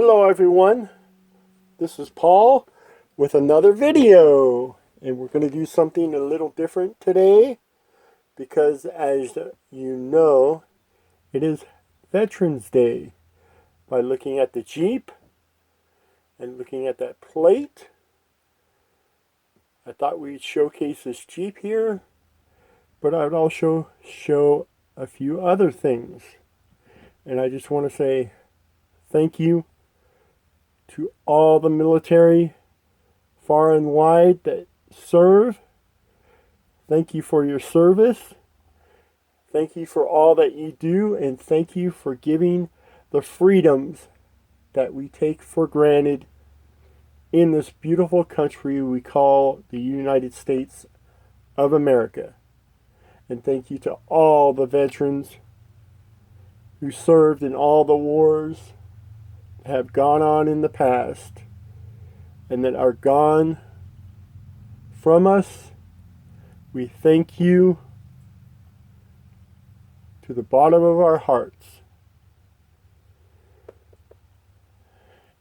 Hello everyone, this is Paul with another video, and we're going to do something a little different today because, as you know, it is Veterans Day. By looking at the Jeep and looking at that plate, I thought we'd showcase this Jeep here, but I would also show a few other things. And I just want to say thank you to all the military far and wide that serve. Thank you for your service. Thank you for all that you do, and thank you for giving the freedoms that we take for granted in this beautiful country we call the United States of America. And thank you to all the veterans who served in all the wars have gone on in the past and that are gone from us. We thank you to the bottom of our hearts.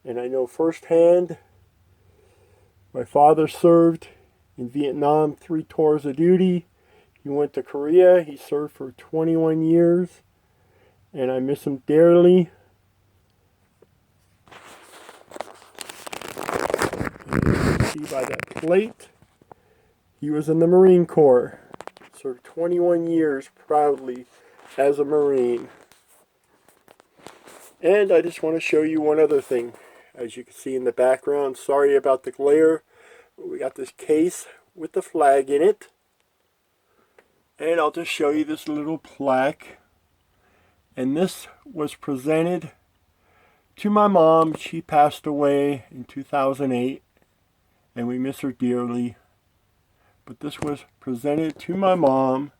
And I know firsthand, my father served in Vietnam 3 tours of duty. He went to Korea. He served for 21 years. And I miss him dearly. See by that plate, he was in the Marine Corps. Served 21 years proudly as a Marine. And I just want to show you one other thing. As you can see in the background, sorry about the glare, but we got this case with the flag in it. And I'll just show you this little plaque. And this was presented to my mom. She passed away in 2008. And we miss her dearly. But this was presented to my mom.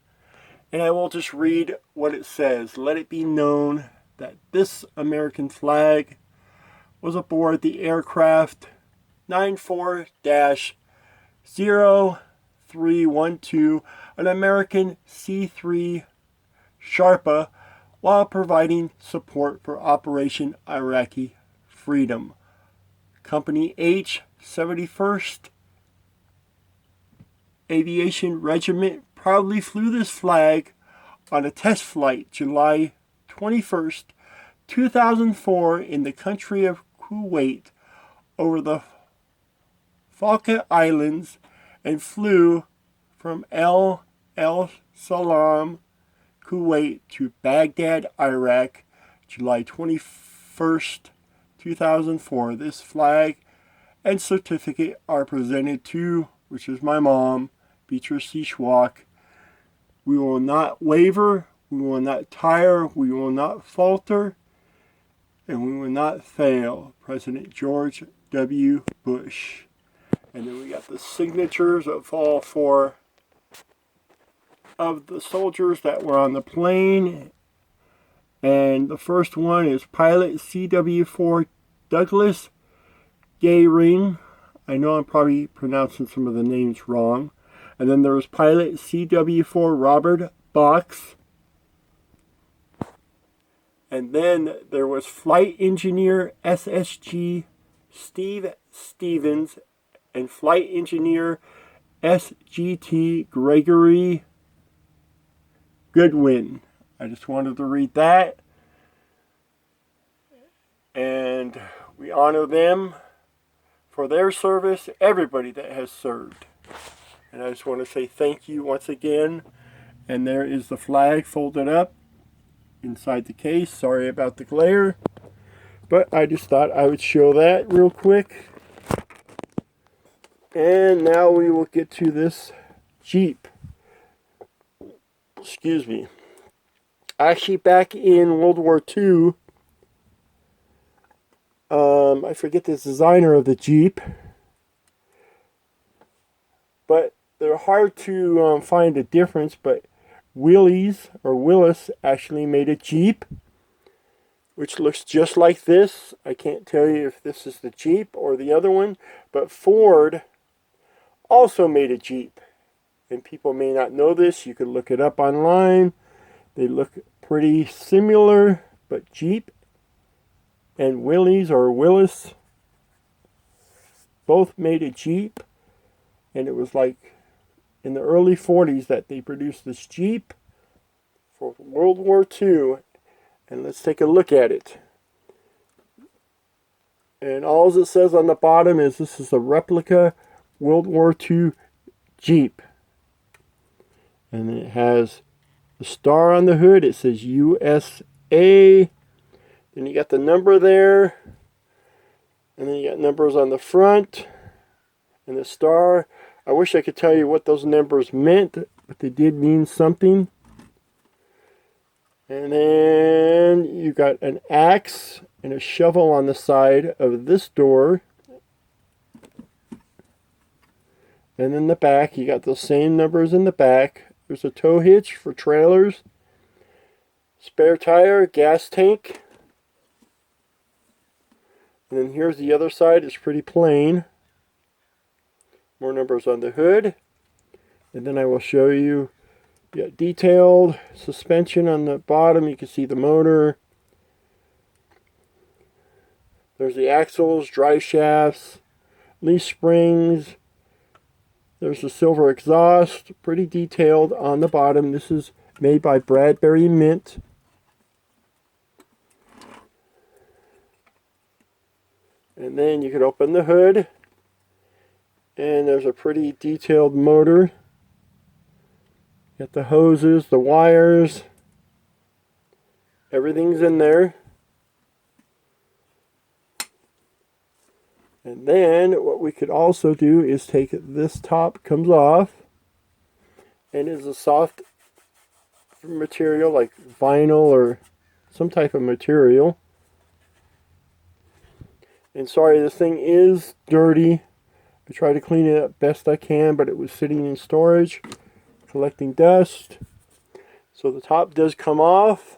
And I will just read what it says. Let it be known that this American flag was aboard the aircraft 94-0312, an American C-3 Sharpa, while providing support for Operation Iraqi Freedom. Company H, 71st Aviation Regiment proudly flew this flag on a test flight July 21st, 2004 in the country of Kuwait over the Falkland Islands and flew from El Salam, Kuwait to Baghdad, Iraq, July 21st, 2004. This flag and certificate are presented to, which is my mom, Beatrice C. Schwach. We will not waver, we will not tire, we will not falter, and we will not fail. President George W. Bush. And then we got the signatures of all 4 of the soldiers that were on the plane. And the first one is Pilot CW4 Douglas Gayring. I know I'm probably pronouncing some of the names wrong. And then there was Pilot CW4 Robert Box. And then there was Flight Engineer SSG Steve Stevens and Flight Engineer SGT Gregory Goodwin. I just wanted to read that. And we honor them for their service, everybody that has served. And I just want to say thank you once again. And there is the flag folded up inside the case. Sorry about the glare, but I just thought I would show that real quick. And now we will get to this Jeep. Excuse me. Actually, back in World War II, I forget the designer of the Jeep, but they're hard to find a difference, but Willis actually made a Jeep which looks just like this. I can't tell you if this is the Jeep or the other one, but Ford also made a Jeep. And people may not know this. You could look it up online. They look pretty similar, but Jeep and Willys or Willis both made a Jeep, and it was like in the early 40s that they produced this Jeep for World War II. And let's take a look at it. And all it says on the bottom is this is a replica World War II Jeep. And it has the star on the hood. It says USA. Then you got the number there. And then you got numbers on the front. And the star. I wish I could tell you what those numbers meant, but they did mean something. And then you got an axe and a shovel on the side of this door. And in the back, you got those same numbers in the back. There's a tow hitch for trailers. Spare tire, gas tank. And then here's the other side. It's pretty plain. More numbers on the hood. And then I will show you detailed suspension on the bottom. You can see the motor. There's the axles, drive shafts, leaf springs. There's the silver exhaust. Pretty detailed on the bottom. This is made by Bradbury Mint. And then you could open the hood. And there's a pretty detailed motor. Got the hoses, the wires. Everything's in there. And then what we could also do is take this top comes off. And it's a soft material like vinyl or some type of material. And sorry, this thing is dirty. I try to clean it up best I can, but it was sitting in storage, collecting dust. So the top does come off.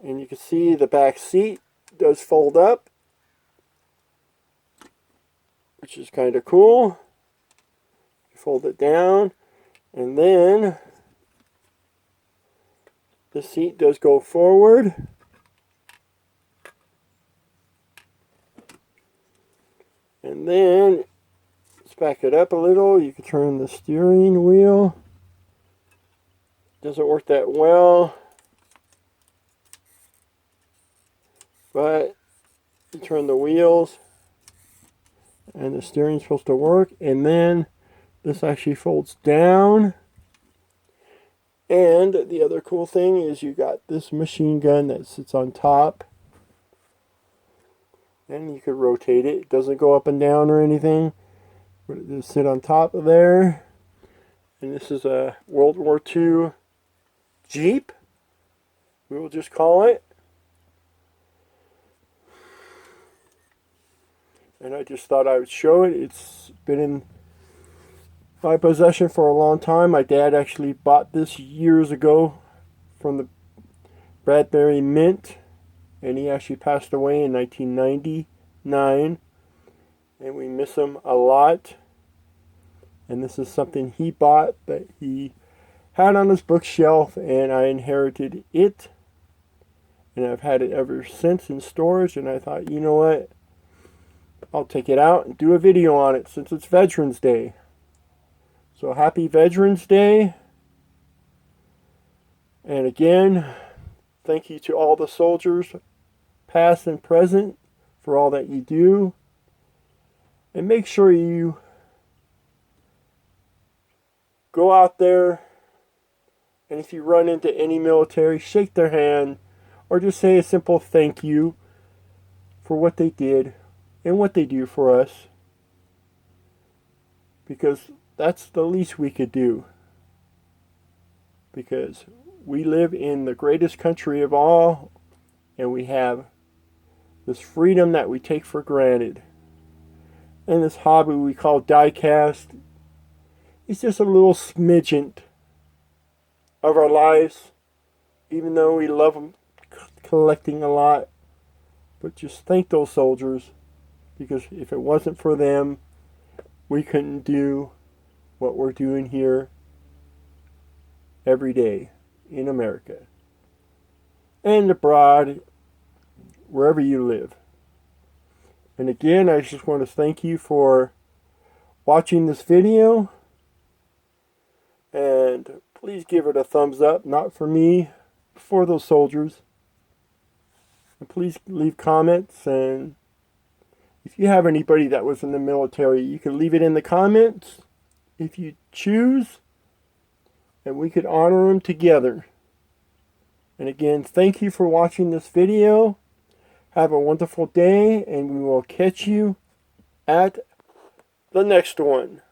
And you can see the back seat does fold up, which is kind of cool. You fold it down, and then the seat does go forward. And then, let's back it up a little. You can turn the steering wheel. Doesn't work that well. But you turn the wheels. And the steering's supposed to work. And then this actually folds down. And the other cool thing is you got this machine gun that sits on top. And you could rotate it. It doesn't go up and down or anything. But it just sit on top of there. And this is a World War II Jeep. We will just call it. And I just thought I would show it. It's been in my possession for a long time. My dad actually bought this years ago from the Bradbury Mint. And he actually passed away in 1999. And we miss him a lot. And this is something he bought that he had on his bookshelf. And I inherited it. And I've had it ever since in storage. And I thought, you know what? I'll take it out and do a video on it since it's Veterans Day. So happy Veterans Day. And again, thank you to all the soldiers, past and present, for all that you do. And make sure you go out there, and if you run into any military, shake their hand, or just say a simple thank you for what they did and what they do for us. Because that's the least we could do. Because we live in the greatest country of all, and we have this freedom that we take for granted. And this hobby we call diecast is just a little smidgen of our lives, even though we love them collecting a lot. But just thank those soldiers, because if it wasn't for them, we couldn't do what we're doing here every day in America and abroad wherever you live. And again, I just want to thank you for watching this video. And please give it a thumbs up, not for me, for those soldiers. And please leave comments, and if you have anybody that was in the military, you can leave it in the comments if you choose, and we could honor them together. And again, thank you for watching this video. Have a wonderful day, and we will catch you at the next one.